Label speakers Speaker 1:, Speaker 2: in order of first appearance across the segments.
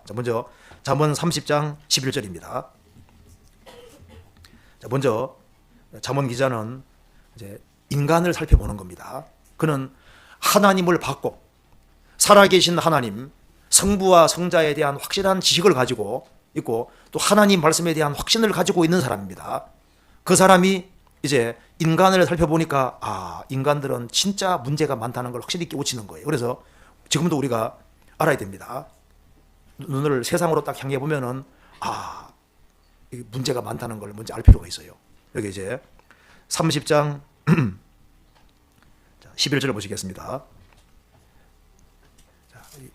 Speaker 1: 자, 먼저 잠언 30장 11절입니다. 자, 먼저 잠언 기자는 이제 인간을 살펴보는 겁니다. 그는 하나님을 받고 살아계신 하나님, 성부와 성자에 대한 확실한 지식을 가지고 있고 또 하나님 말씀에 대한 확신을 가지고 있는 사람입니다. 그 사람이 이제 인간을 살펴보니까 인간들은 진짜 문제가 많다는 걸 확실히 깨우치는 거예요. 그래서 지금도 우리가 알아야 됩니다. 눈을 세상으로 딱 향해 보면은 문제가 많다는 걸 먼저 알 필요가 있어요. 여기 이제 30장 11절을 보시겠습니다.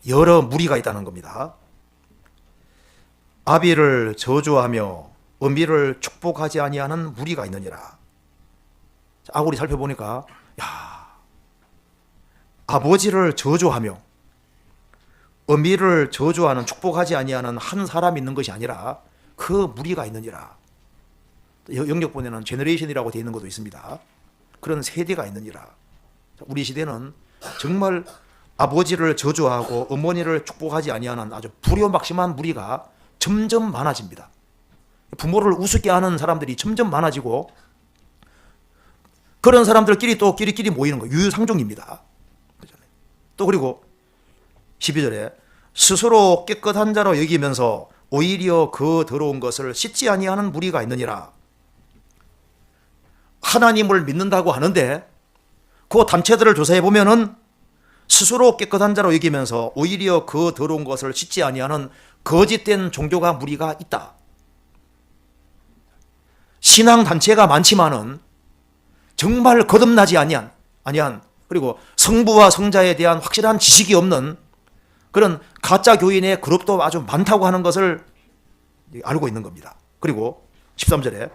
Speaker 1: 여러 무리가 있다는 겁니다. 아비를 저주하며 어미를 축복하지 아니하는 무리가 있느니라. 아고리 살펴보니까 아버지를 저주하며 어미를 저주하는 축복하지 아니하는 한 사람이 있는 것이 아니라 그 무리가 있느니라. 영역본에는 제너레이션이라고 되어 있는 것도 있습니다. 그런 세대가 있느니라. 우리 시대는 정말 아버지를 저주하고 어머니를 축복하지 아니하는 아주 불효막심한 무리가 점점 많아집니다. 부모를 우습게 하는 사람들이 점점 많아지고 그런 사람들끼리 또 끼리끼리 모이는 거 유유상종입니다. 또 그리고 12절에 스스로 깨끗한 자로 여기면서 오히려 그 더러운 것을 씻지 아니하는 무리가 있느니라. 하나님을 믿는다고 하는데 그 단체들을 조사해 보면은 스스로 깨끗한 자로 여기면서 오히려 그 더러운 것을 씻지 아니하는 거짓된 종교가 무리가 있다. 신앙 단체가 많지만은 정말 거듭나지 아니한 그리고 성부와 성자에 대한 확실한 지식이 없는 그런 가짜 교인의 그룹도 아주 많다고 하는 것을 알고 있는 겁니다. 그리고 13절에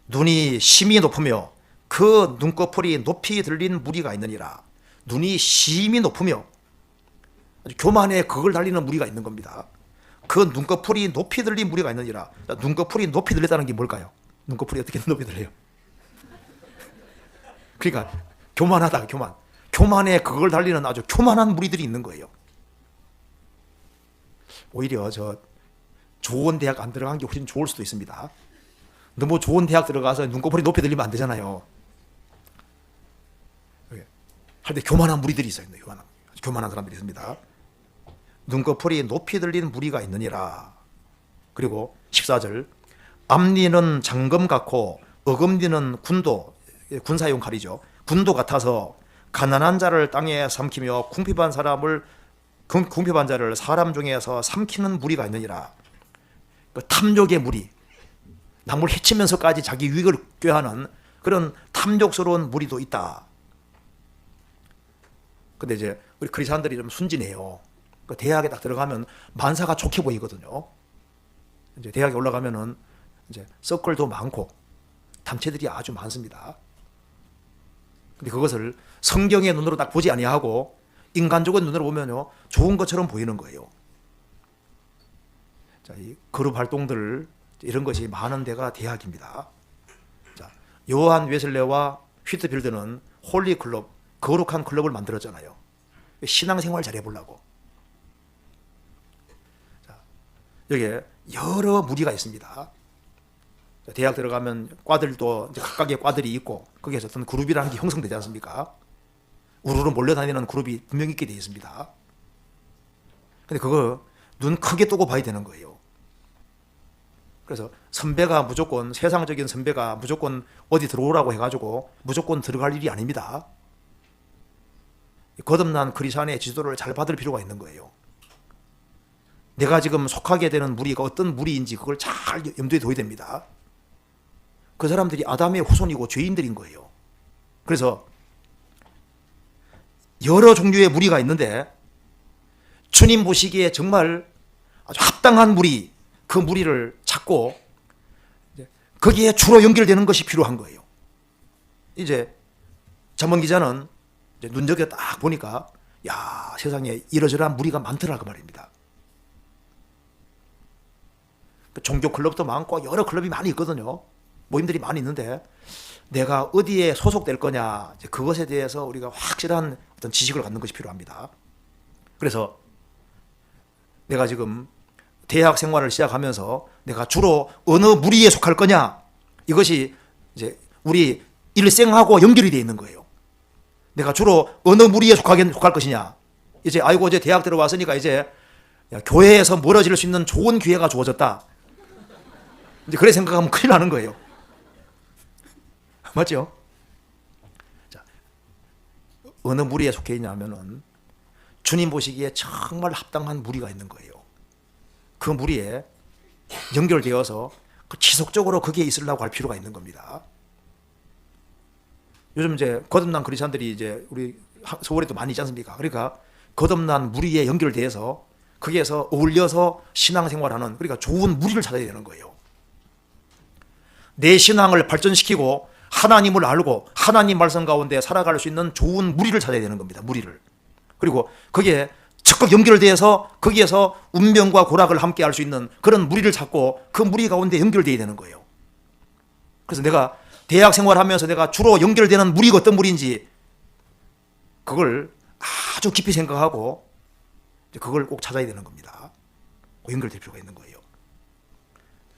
Speaker 1: 눈이 심히 높으며 그 눈꺼풀이 높이 들린 무리가 있느니라. 눈이 심히 높으며 아주 교만에 그걸 달리는 무리가 있는 겁니다. 그 눈꺼풀이 높이 들린 무리가 있느니라. 눈꺼풀이 높이 들렸다는 게 뭘까요? 눈꺼풀이 어떻게 높이 들려요? 그러니까 교만하다, 교만에 그걸 달리는 아주 교만한 무리들이 있는 거예요. 오히려 좋은 대학 안 들어간 게 훨씬 좋을 수도 있습니다. 너무 좋은 대학 들어가서 눈꺼풀이 높이 들리면 안 되잖아요. 할 때 교만한 무리들이 있어요. 교만한 사람들이 있습니다. 눈꺼풀이 높이 들린 무리가 있느니라. 그리고 14절 앞니는 장검 같고 어금니는 군사용 칼이죠. 군도 같아서 가난한 자를 땅에 삼키며 궁핍한 자를 사람 중에서 삼키는 무리가 있느니라. 그 탐욕의 무리, 남을 해치면서까지 자기 유익을 꾀하는 그런 탐욕스러운 무리도 있다. 근데 이제 우리 크리스찬들이 좀 순진해요. 그 대학에 딱 들어가면 만사가 좋게 보이거든요. 이제 대학에 올라가면은 이제 서클도 많고 단체들이 아주 많습니다. 근데 그것을 성경의 눈으로 딱 보지 아니하고 인간적인 눈으로 보면요 좋은 것처럼 보이는 거예요. 자, 이 그룹 활동들 이런 것이 많은 데가 대학입니다. 자, 요한 웨슬레와 휘트필드는 홀리 클럽, 거룩한 클럽을 만들었잖아요. 신앙생활 잘 해보려고. 자, 여기에 여러 무리가 있습니다. 대학 들어가면 과들도 이제 각각의 과들이 있고 거기에서 어떤 그룹이라는 게 형성되지 않습니까? 우르르 몰려다니는 그룹이 분명히 있게 되어 있습니다. 근데 그거 눈 크게 뜨고 봐야 되는 거예요. 그래서 선배가 무조건 세상적인 선배가 무조건 어디 들어오라고 해가지고 무조건 들어갈 일이 아닙니다. 거듭난 크리스찬의 지도를 잘 받을 필요가 있는 거예요. 내가 지금 속하게 되는 무리가 어떤 무리인지 그걸 잘 염두에 둬야 됩니다. 그 사람들이 아담의 후손이고 죄인들인 거예요. 그래서 여러 종류의 무리가 있는데 주님 보시기에 정말 아주 합당한 무리, 그 무리를 찾고 거기에 주로 연결되는 것이 필요한 거예요. 이제 잠언 기자는 이제 눈여겨 딱 보니까 세상에 이러저러한 무리가 많더라 그 말입니다. 종교 클럽도 많고 여러 클럽이 많이 있거든요. 모임들이 많이 있는데 내가 어디에 소속될 거냐 그것에 대해서 우리가 확실한 어떤 지식을 갖는 것이 필요합니다. 그래서 내가 지금 대학 생활을 시작하면서 내가 주로 어느 무리에 속할 거냐, 이것이 이제 우리 일생하고 연결이 되어 있는 거예요. 내가 주로 어느 무리에 속할 것이냐. 이제 아이고 이제 대학 들어왔으니까 이제 교회에서 멀어질 수 있는 좋은 기회가 주어졌다. 이제 그래 생각하면 큰일 나는 거예요. 맞죠? 자, 어느 무리에 속해 있냐면은 주님 보시기에 정말 합당한 무리가 있는 거예요. 그 무리에 연결되어서 지속적으로 거기에 있으려고 할 필요가 있는 겁니다. 요즘 이제 거듭난 크리스천들이 이제 우리 서울에도 많이 있지 않습니까? 그러니까 거듭난 무리에 연결돼서 거기에서 어울려서 신앙생활하는, 그러니까 좋은 무리를 찾아야 되는 거예요. 내 신앙을 발전시키고 하나님을 알고 하나님 말씀 가운데 살아갈 수 있는 좋은 무리를 찾아야 되는 겁니다. 무리를. 그리고 거기에 적극 연결돼서 거기에서 운명과 고락을 함께 할 수 있는 그런 무리를 찾고 그 무리 가운데 연결돼야 되는 거예요. 그래서 내가 대학 생활하면서 내가 주로 연결되는 무리가 어떤 무리인지 그걸 아주 깊이 생각하고 그걸 꼭 찾아야 되는 겁니다. 연결될 필요가 있는 거예요.